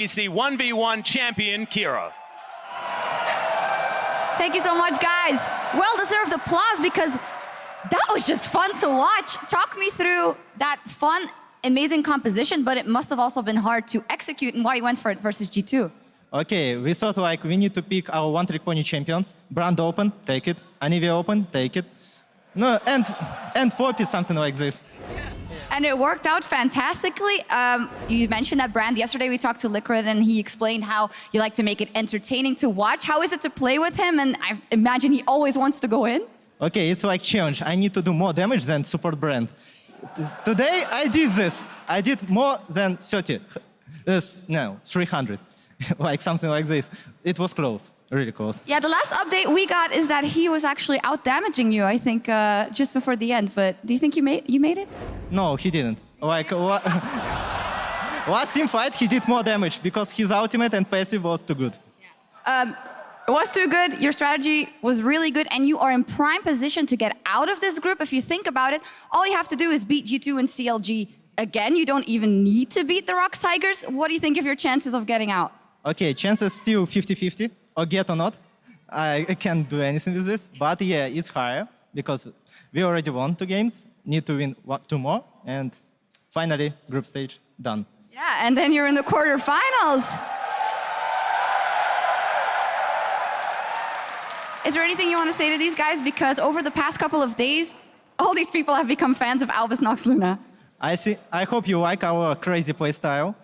PC 1v1 champion, Kira. Thank you so much, guys. Well-deserved applause because that was just fun to watch. Talk me through that fun, amazing composition, but it must have also been hard to execute and why you went for it versus G2. Okay, we thought like we need to pick our one-trick pony champions. Brand open, take it. Anivia open, take it. No, and Poppy, something like this. And it worked out fantastically. You mentioned that Brand. Yesterday we talked to Liquid and he explained how you like to make it entertaining to watch. How is it to play with him? And I imagine he always wants to go in. Okay, it's like challenge. I need to do more damage than support Brand. Today I did this. I did more than 30. No, 300. Like something like this. It was close, really close. Yeah, the last update we got is that he was actually out damaging you, I think, just before the end. But do you think you made it? No, he didn't. Like last team fight, he did more damage because his ultimate and passive was too good. It was too good. Your strategy was really good, and you are in prime position to get out of this group. If you think about it, all you have to do is beat G2 and CLG again. You don't even need to beat the Rocks Tigers. What do you think of your chances of getting out? Okay, chances still 50-50, or get or not. I can't do anything with this, but yeah, it's higher because we already won 2 games, need to win 2 more, and finally, group stage done. Yeah, and then you're in the quarterfinals. Is there anything you want to say to these guys? Because over the past couple of days, all these people have become fans of Albus Nox Luna. I hope you like our crazy play style.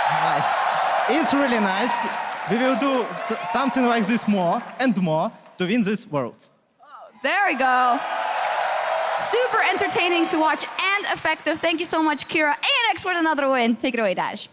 Nice. It's really nice. We will do something like this more and more to win this world. Oh, there we go. Super entertaining to watch and effective. Thank you so much, Kira. ANX with another win. Take it away, Dash.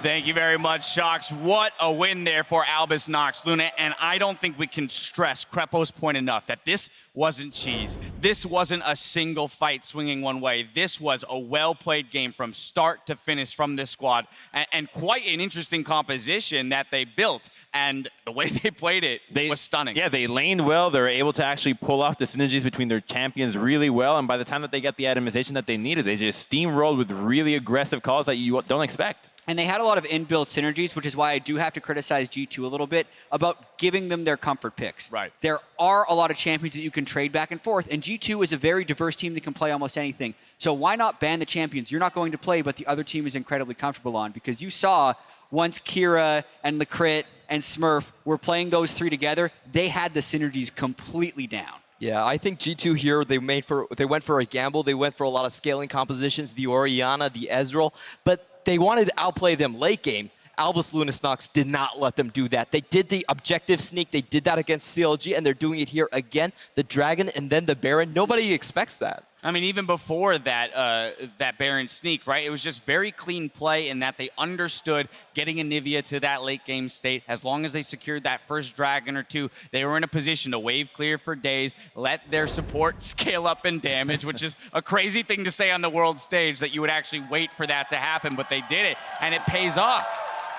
Thank you very much, Shocks. What a win there for Albus Nox Luna. And I don't think we can stress Krepo's point enough that this wasn't cheese. This wasn't a single fight swinging one way. This was a well-played game from start to finish from this squad. And quite an interesting composition that they built. And the way they played it was stunning. Yeah, they laned well. They were able to actually pull off the synergies between their champions really well. And by the time that they got the atomization that they needed, they just steamrolled with really aggressive calls that you don't expect. And they had a lot of inbuilt synergies, which is why I do have to criticize G2 a little bit about giving them their comfort picks. Right. There are a lot of champions that you can trade back and forth, and G2 is a very diverse team that can play almost anything. So why not ban the champions you're not going to play, but the other team is incredibly comfortable on? Because you saw once Kira and Lecrit and Smurf were playing those 3 together, they had the synergies completely down. Yeah, I think G2 here, they went for a gamble. They went for a lot of scaling compositions, the Orianna, the Ezreal, but they wanted to outplay them late game. Albus Luna Nox did not let them do that. They did the objective sneak. They did that against CLG, and they're doing it here again. The Dragon and then the Baron. Nobody expects that. I mean, even before that, that Baron sneak, right? It was just very clean play in that they understood getting Anivia to that late game state. As long as they secured that first Dragon or 2, they were in a position to wave clear for days, let their support scale up in damage, which is a crazy thing to say on the world stage that you would actually wait for that to happen, but they did it, and it pays off.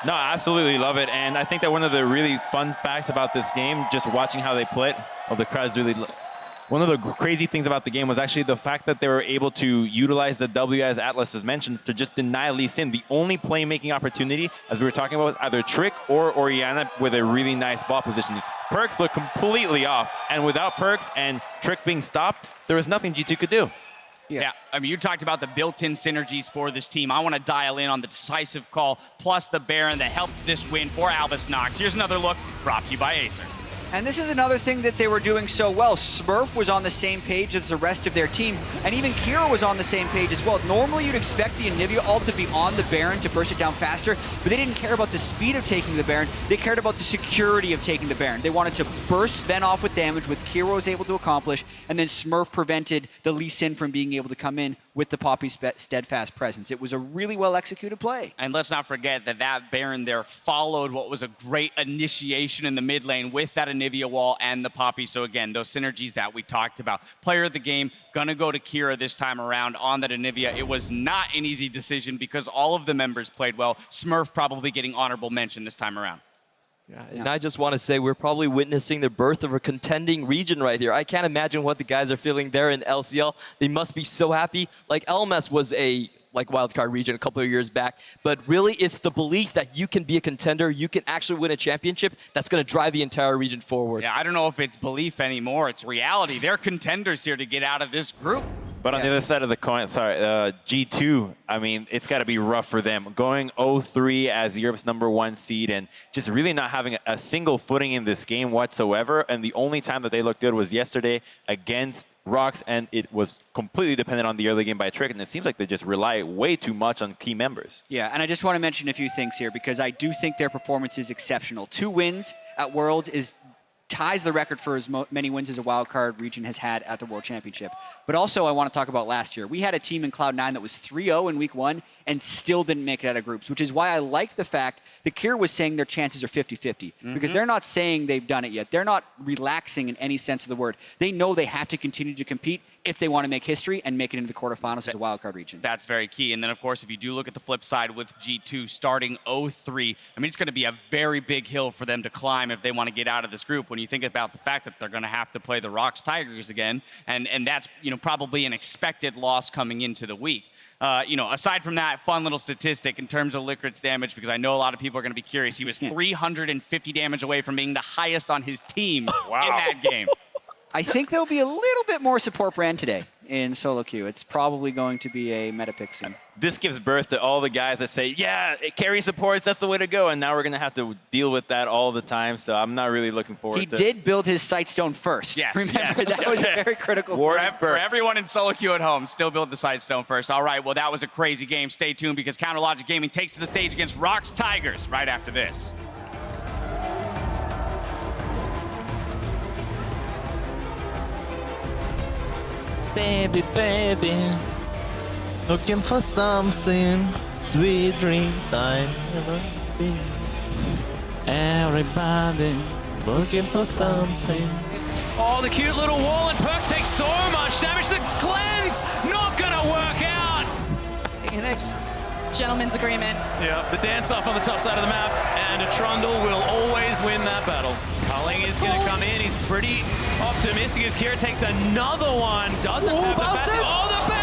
No, I absolutely love it. And I think that one of the really fun facts about this game, just watching how they play it, the crowd's really... One of the crazy things about the game was actually the fact that they were able to utilize the W, as Atlas has mentioned, to just deny Lee Sin. The only playmaking opportunity, as we were talking about, was either Trick or Orianna with a really nice ball positioning. Perks looked completely off. And without Perks and Trick being stopped, there was nothing G2 could do. Yeah, I mean, you talked about the built-in synergies for this team. I want to dial in on the decisive call, plus the Baron that helped this win for Albus Nox. Here's another look brought to you by Acer. And this is another thing that they were doing so well. Smurf was on the same page as the rest of their team, and even Kira was on the same page as well. Normally you'd expect the Anivia ult to be on the Baron to burst it down faster, but they didn't care about the speed of taking the Baron. They cared about the security of taking the Baron. They wanted to burst Sven off with damage, which Kira was able to accomplish, and then Smurf prevented the Lee Sin from being able to come in with the Poppy's steadfast presence. It was a really well-executed play. And let's not forget that that Baron there followed what was a great initiation in the mid lane with that Anivia wall and the Poppy. So again, those synergies that we talked about. Player of the game, gonna go to Kira this time around on that Anivia. It was not an easy decision because all of the members played well. Smurf probably getting honorable mention this time around. Yeah, and I just want to say we're probably witnessing the birth of a contending region right here. I can't imagine what the guys are feeling there in LCL. They must be so happy. Like, LMS was a like wildcard region a couple of years back. But really, it's the belief that you can be a contender, you can actually win a championship, that's going to drive the entire region forward. Yeah, I don't know if it's belief anymore. It's reality. They're contenders here to get out of this group. But on the other side of the coin, G2, I mean, it's got to be rough for them. Going 0-3 as Europe's #1 seed and just really not having a single footing in this game whatsoever. And the only time that they looked good was yesterday against Rocks, and it was completely dependent on the early game by Trick. And it seems like they just rely way too much on key members. Yeah, and I just want to mention a few things here because I do think their performance is exceptional. 2 wins at Worlds ties the record for as many wins as a wildcard region has had at the World Championship. But also, I want to talk about last year. We had a team in Cloud9 that was 3-0 in week 1 and still didn't make it out of groups, which is why I like the fact that Kira was saying their chances are 50-50 because they're not saying they've done it yet. They're not relaxing in any sense of the word. They know they have to continue to compete if they want to make history and make it into the quarterfinals as a wildcard region. That's very key. And then, of course, if you do look at the flip side with G2 starting 0-3, I mean, it's going to be a very big hill for them to climb if they want to get out of this group. When you think about the fact that they're going to have to play the Rocks Tigers again, and that's, you know, probably an expected loss coming into the week. You know, aside from that, fun little statistic in terms of Liquid's damage, because I know a lot of people are going to be curious. He was 350 damage away from being the highest on his team in that game. I think there'll be a little bit more support brand today in solo queue. It's probably going to be a meta pick soon. This gives birth to all the guys that say, yeah, carry supports, that's the way to go. And now we're going to have to deal with that all the time. So I'm not really looking forward to it. He did build his Sightstone first. Yes, Remember, that was a very critical for everyone in solo queue at home, still build the Sightstone first. All right, well, that was a crazy game. Stay tuned because Counterlogic Gaming takes to the stage against Rocks Tigers right after this. Baby, baby, looking for something, sweet dreams I never been. Everybody looking for something. Oh, the cute little wall, and Perks takes so much damage. The cleanse not gonna work out. Phoenix. Gentleman's agreement. Yeah, the dance-off on the top side of the map, and a Trundle will always win that battle. Culling is going to come in. He's pretty optimistic as Kira takes another one. Doesn't have the bat. Oh, the bat!